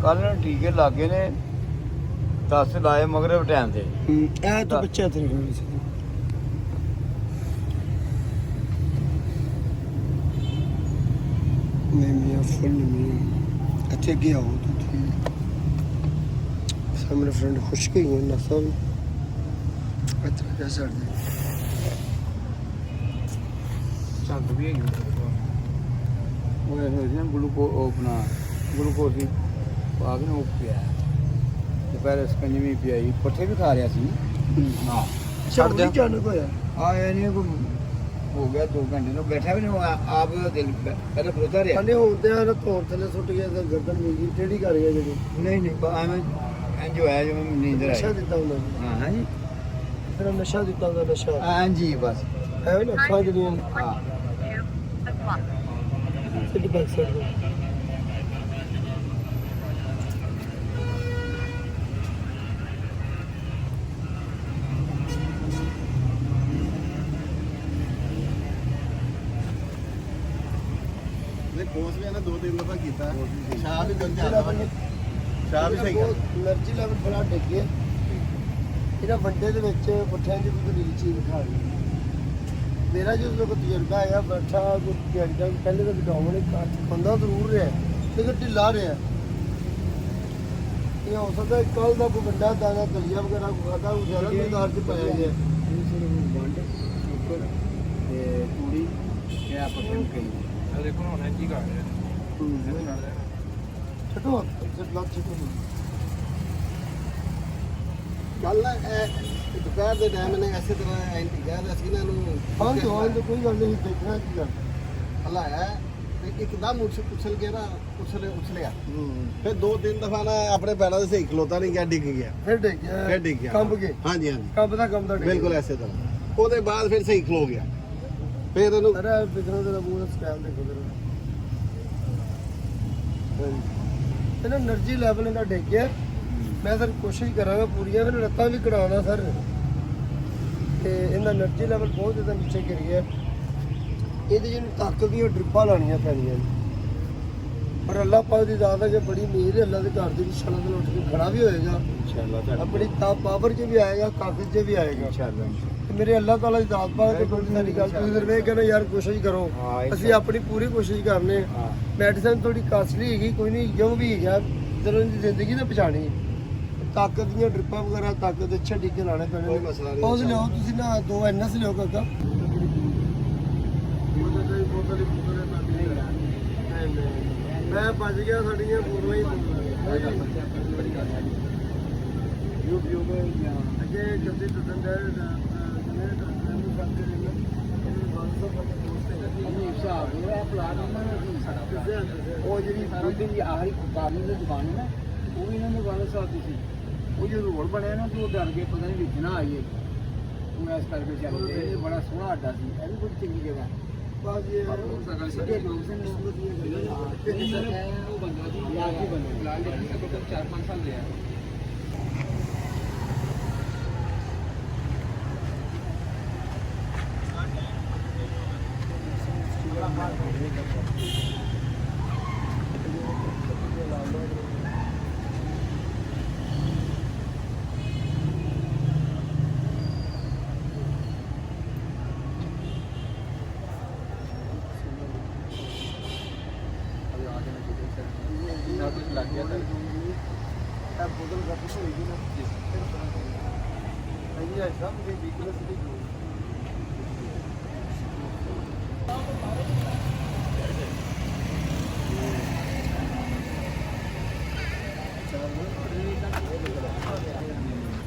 ਕੱਲ ਨੂੰ ਟੀਕੇ ਲੱਗੇ ਨੇ 10 ਲਾਏ ਮਗਰ ਟਾਈਮ ਤੇ ਇਹ ਤਾਂ ਬੱਚਾ ਤੇ ਨਹੀਂ ਸੀ ਨਹੀਂ ਫੁੱਲ ਨਹੀਂ ਅੱਛੇ ਗਿਆ ਹੋ ਤੂੰ ਮੇਰੇ ਫਰੈਂਡ ਖੁਸ਼ ਗਈ ਹੈ ਨਾ ਸਭ ਅੱਛਾ ਜੈਸਾ ਝੱਗ ਵੀ ਹੈਗੀ ਉਹ ਇਹਨਾਂ ਆਪਣਾ ਗਲੂਕੋਜ਼ ਦੀ ਪਾ ਕੇ ਨਾ ਉਹ ਪਿਆ ਦੁਪਹਿਰ ਸਕੰਜ ਵੀ ਪਿਆਈ ਪੱਠੇ ਵੀ ਖਾ ਰਿਹਾ ਸੀ ਹਾਂ ਛੱਡ ਦੇ ਅਚਾਨਕ ਹੋਇਆ ਆਇਆ ਨਹੀਂ ਕੋਈ ਹੋ ਗਿਆ 2 ਘੰਟੇ ਨੂੰ ਬੈਠਾ ਵੀ ਨਹੀਂ ਆਪ ਦਿਲ ਪਹਿਲਾਂ ਬਰੋਦਾ ਰਿਹਾ ਅਨੇ ਹੁੰਦੇ ਆ ਨਾ ਤੋੜ ਥੱਲੇ ਸੁੱਟ ਗਿਆ ਤੇ ਗਰਦਨ ਮਿਲੀ ਟੇਢੀ ਕਰ ਗਿਆ ਜਿਹੜੀ ਨਹੀਂ ਐਵੇਂ ਇੰਜ ਹੋਇਆ ਜਿਵੇਂ ਨੀਂਦ ਨਸ਼ਾ ਆਈ ਦਿੱਤਾ ਉਹਨਾਂ ਨੇ ਹਾਂ ਜੀ ਤੇਰਾ ਨਸ਼ਾ ਦਿੱਤਾ ਉਹਦਾ ਨਸ਼ਾ ਹਾਂਜੀ ਬਸ ਐਵੇਂ ਨਾ ਅੱਖਾਂ ਜਿਹੜੀਆਂ ਹਾਂ ਸਿੱਧ ਬੈਕ ਸਾਈਡ ਤੋਂ ਕੋਰਸ ਵੀ ਇਹਨਾਂ 2-3 ਦਫਾ ਕੀਤਾ ਸ਼ਾਹ ਵੀ ਦਿਨ ਚੱਲਦਾ ਸ਼ਾਹ ਵੀ ਸਹੀ એનર્ਜੀ ਲੈਵਲ ਬੜਾ ਡਿੱਗ ਗਿਆ ਇਹਦਾ ਵੱਡੇ ਦੇ ਵਿੱਚ ਪੁੱਠਿਆਂ ਦੀ ਕੋਈ ਨੀਲੀ ਚੀਜ਼ ਖਾ ਲਈ ਮੇਰਾ ਜਦੋਂ ਕੋਈ ਤਜਰਬਾ ਹੈਗਾ ਬੈਠਾ ਕੋਈ ਦਿਹਾੜੀ ਪਹਿਲੇ ਤਾਂ ਡਾਊਨ ਖਾਂਦਾ ਜ਼ਰੂਰ ਰਿਹਾ ਲੇਕਿਨ ਢਿੱਲਾ ਰਿਹਾ ਇਹ ਹੋ ਸਕਦਾ ਕੱਲ ਦਾ ਕੋਈ ਵੱਡਾ ਦਾਣਾ ਦਲੀਆ ਵਗੈਰਾ ਖਾਦਾ ਉਹ ਜ਼ਿਆਦਾ ਮਿਕਦਾਰ ਚ ਪਾਇਆ ਗਿਆ ਵੰਡ ਸ਼ੁਕਰ ਤੇ ਤੂੜੀ ਇਹ ਆਪਾਂ ਕਿਉਂ ਕਹੀ ਦੇਖੋ ਹੁਣ ਕੀ ਕਰ ਰਿਹਾ ਛੱਡੋ ਲੱਤ ਛੱਡੋ ਕੱਲ ਦੁਪਹਿਰ ਦੇ ਟਾਈਮ ਨੇ ਐਸੇ ਤਰ੍ਹਾਂ ਐਂਟੀ ਗਿਆ ਤੇ ਅਸੀਂ ਇਹਨਾਂ ਨੂੰ ਹਾਂ ਤਾਂ ਕੋਈ ਗੱਲ ਨਹੀਂ ਦੇਖਣਾ ਕੀ ਗੱਲ ਹਲਾਇਆ ਤੇ ਇੱਕਦਮ ਉਛਲ ਕੇ ਨਾ ਉਛਲਿਆ ਫਿਰ 2-3 ਦਫਾ ਨਾ ਆਪਣੇ ਪੈਰਾਂ ਦੇ ਸਹੀ ਖਲੋਤਾ ਨਹੀਂ ਗਿਆ ਡਿੱਗ ਗਿਆ ਫਿਰ ਡਿੱਗ ਗਿਆ ਕੰਬ ਗਏ ਹਾਂਜੀ ਹਾਂਜੀ ਕੰਬ ਦਾ ਕੰਮ ਦਾ ਬਿਲਕੁਲ ਐਸੇ ਤਰ੍ਹਾਂ ਉਹਦੇ ਬਾਅਦ ਫਿਰ ਸਹੀ ਖਲੋ ਗਿਆ ਫਿਰ ਇਹਨੂੰ ਅਰੇ ਬਿਗਰੋ ਦਾ ਮੂੰਹ ਸਟਾਈਲ ਦੇਖੋ ਜਰਾ ਇਹਨਾਂ એનર્ਜੀ ਲੈਵਲ ਇਹਦਾ ਡਿੱਗ ਗਿਆ ਮੈਂ ਸਰ ਕੋਸ਼ਿਸ਼ ਕਰਾਂਗਾ ਪੂਰੀਆਂ ਫਿਰ ਲੱਤਾਂ ਵੀ ਕਢਾਉਣਾ ਸਰ ਤੇ ਇਹਦਾ એનર્ਜੀ ਲੈਵਲ ਬਹੁਤ ਜ਼ਿਆਦਾ ਨੀਚੇ ਗਿਰ ਗਿਆ ਇਹਦੇ ਜਿਹਨੂੰ ਤਾਕਤ ਦੀਆਂ ਡ੍ਰਿਪਾਂ ਲਾਉਣੀਆਂ ਪੈਣੀਆਂ ਪਰ ਅੱਲਾਹ ਪਾਕ ਦੀ ਜ਼ਾਤ ਹੈ ਕਿ ਬੜੀ ਮਿਹਰ ਹੈ ਅੱਲਾਹ ਦੇ ਘਰ ਦੇ ਵਿੱਚ ਛਾਲਾਂ ਤੋਂ ਉੱਠ ਕੇ ਖੜਾ ਵੀ ਹੋਏਗਾ ਇਨਸ਼ਾਅੱਲਾ ਆਪਣੀ ਪਾਵਰ 'ਚ ਵੀ ਆਏਗਾ ਤਾਕਤ 'ਚ ਵੀ ਆਏਗਾ ਇਨਸ਼ਾਅੱਲਾ ਮੇਰੇ ਅੱਲਾਹ ਤਾਲਾ ਦੀ ਦਾਤ ਪਾਕ ਤੇ ਕੋਈ ਸਾਡੀ ਗੱਲ ਤੁਸੀਂ ਜ਼ਰੂਰ ਕਹਿੰਦੇ ਯਾਰ ਕੋਸ਼ਿਸ਼ ਕਰੋ ਅਸੀਂ ਆਪਣੀ ਪੂਰੀ ਕੋਸ਼ਿਸ਼ ਕਰਨੇ ਮੈਡੀਸਨ ਥੋੜੀ ਕਾਸਟਲੀ ਹੈਗੀ ਕੋਈ ਨਹੀਂ ਜੋ ਵੀ ਹੈਗਾ ਜਦੋਂ ਦੀ ਜ਼ਿੰਦਗੀ ਨਾ ਪਛਾਣੀ ਤਾਕਤ ਦੀਆਂ ਡ੍ਰਿਪਾਂ ਵਗੈਰਾ ਤਾਕਤ ਦੇ ਅੱਛੇ ਟੀਕੇ ਲਾਣੇ ਪੈਣੇ ਕੋਈ ਮਸਲਾ ਨਹੀਂ ਉਹ ਲਿਓ ਤੁਸੀਂ ਨਾ 2 ਐਨਐਸ ਲਿਓ ਕਾਕਾ ਮੈਂ ਬਚ ਗਿਆ ਸਾਡੀਆਂ ਬੋਤਲਾਂ ਹੀ ਅੱਗੇ ਜਲਦੀ ਟੁੱਟਣ ਦਾ ਉਹ ਜਿਹੜੀ ਬੁੱਢੀ ਦੀ ਆਖਰੀ ਕਾਰਨ ਦੀ ਦੁਕਾਨ ਹੈ ਨਾ ਉਹ ਵੀ ਇਹਨਾਂ ਨੇ ਵਾਲਾ ਸਾਥੀ ਸੀ ਉਹ ਜਦੋਂ ਰੋਡ ਬਣਿਆ ਨਾ ਤੇ ਉਹ ਡਰ ਗਏ ਪਤਾ ਨਹੀਂ ਵਿੱਚ ਨਾ ਆਈਏ ਉਹ ਇਸ ਕਰਕੇ ਚੱਲ ਗਏ ਇਹ ਬੜਾ ਸੋਹਣਾ ਅੱਡਾ ਸੀ ਇਹ ਵੀ ਬੜੀ ਚੰਗੀ ਜਗ੍ਹਾ ਬਸ ਇਹ ਸਗਲ ਸਿੱਧੇ ਲੋਕ ਸੇ ਉਹ ਬੰਦਾ ਸੀ ਯਾਰ ਕੀ ਬੰਦਾ ਫਿਲਹਾਲ ਦੇਖੀ ਤਾਂ 4-5 ਸਾਲ ਰਿਹਾ ਲੱਗ ਗਿਆ ਤਾਂ ਇਹ ਬੋਤਲ ਖਤਮ ਹੋਏਗੀ ਨਾ ਇਹ ਹੈ ਸਭ ਦੀ ਵੀਕਨੈਸ ਦੀ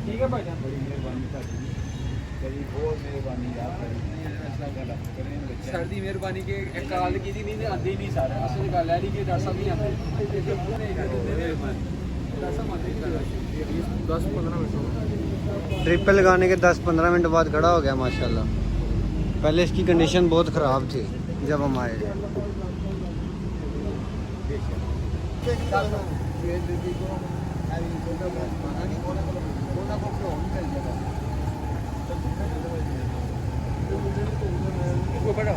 ਠੀਕ ਹੈ ਭਾਈ ਜਾਨ ਬੜੀ ਮਿਹਰਬਾਨੀ ਤੁਹਾਡੀ ਬੜੀ ਬਹੁਤ ਮਿਹਰਬਾਨੀ ਯਾਰ ਸਰ ਦੀ ਮਿਹਰਬਾਨੀ ਕਿ ਇੱਕ ਕਾਲ ਕੀਤੀ ਨਹੀਂ ਤੇ ਆਂਦੇ ਹੀ ਨਹੀਂ ਸਰ ਅਸਲ ਗੱਲ ਹੈ ਨਹੀਂ ਕਿ ਡਾਕਟਰ ਸਾਹਿਬ ਨਹੀਂ ਆਉਂਦੇ ਡਾਕਟਰ ਸਾਹਿਬ ਆਉਂਦੇ ਨਹੀਂ 10-15 ਮਿੰਟ ट्रिप लगाने के 10-15 मिनट बाद खड़ा हो गया माशाल्लाह। पहले इसकी कंडीशन बहुत ख़राब थी जब हम आए बड़ा